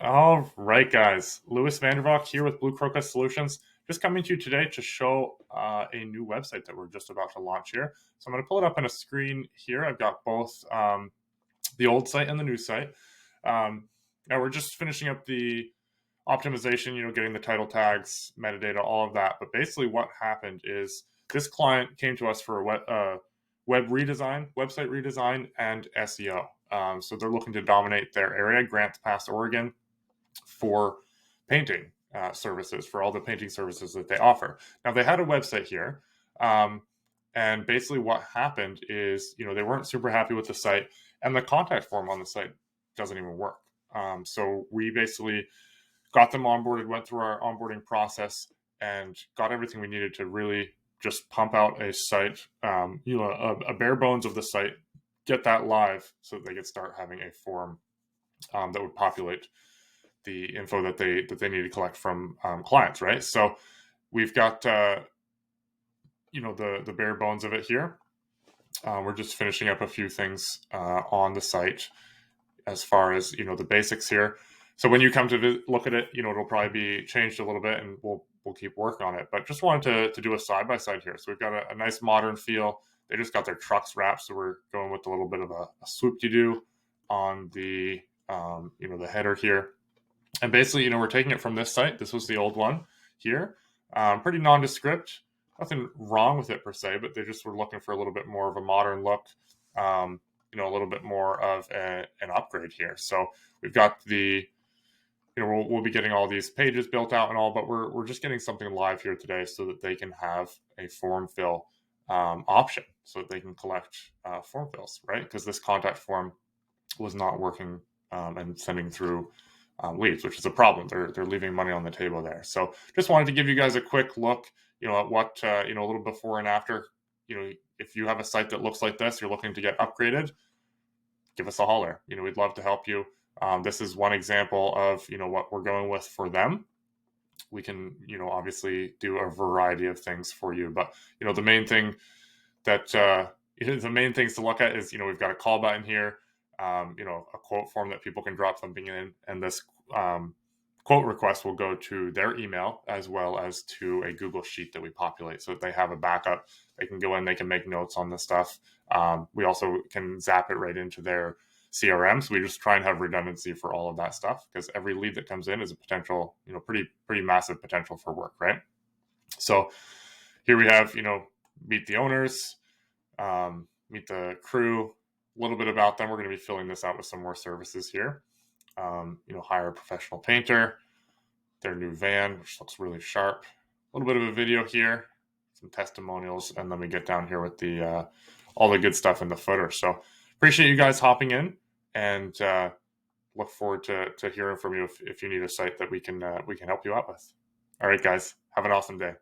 All right, guys. Louis Vandervalk here with Blue Crocus Solutions. Just coming to you today to show a new website that we're just about to launch here. So I'm going to pull it up on a screen here. I've got both the old site and the new site. Now we're just finishing up the optimization, getting the title tags, metadata, all of that. But basically what happened is this client came to us for a web redesign, website redesign, and SEO. So they're looking to dominate their area, Grants Pass, Oregon, for painting services, for all the painting services that they offer. Now, they had a website here, and basically what happened is, they weren't super happy with the site, and the contact form on the site doesn't even work. So we basically got them onboarded, went through our onboarding process, and got everything we needed to really just pump out a site, a bare bones of the site, get that live so that they could start having a form that would populate the info that they need to collect from clients, right? So we've got the bare bones of it here. We're just finishing up a few things on the site as far as the basics here. So when you come to look at it, it'll probably be changed a little bit, and we'll keep working on it. But just wanted to do a side by side here. So we've got a nice modern feel. They just got their trucks wrapped, so we're going with a little bit of a swoop-de-doo on the the header here. And basically, we're taking it from this site. This was the old one here. Pretty nondescript. Nothing wrong with it per se, but they just were looking for a little bit more of a modern look. A little bit more of an upgrade here. So we've got the, we'll be getting all these pages built out and all, but we're just getting something live here today so that they can have a form fill option, so that they can collect form fills, right? Because this contact form was not working and sending through leads, which is a problem. They're leaving money on the table there. So just wanted to give you guys a quick look, at what a little before and after. If you have a site that looks like this, you're looking to get upgraded, give us a holler. We'd love to help you. This is one example of what we're going with for them. We can obviously do a variety of things for you, but the main thing that the main things to look at is we've got a call button here. A quote form that people can drop something in, and this quote request will go to their email as well as to a Google Sheet that we populate, so that they have a backup. They can go in, they can make notes on the stuff. We also can zap it right into their CRM, so we just try and have redundancy for all of that stuff, because every lead that comes in is a potential, pretty massive potential for work, right? So here we have, meet the owners, meet the crew, a little bit about them. We're going to be filling this out with some more services here. Hire a professional painter, their new van, which looks really sharp. A little bit of a video here, some testimonials, and then we get down here with the all the good stuff in the footer. So appreciate you guys hopping in, and look forward to hearing from you if you need a site that we can help you out with. All right, guys, have an awesome day.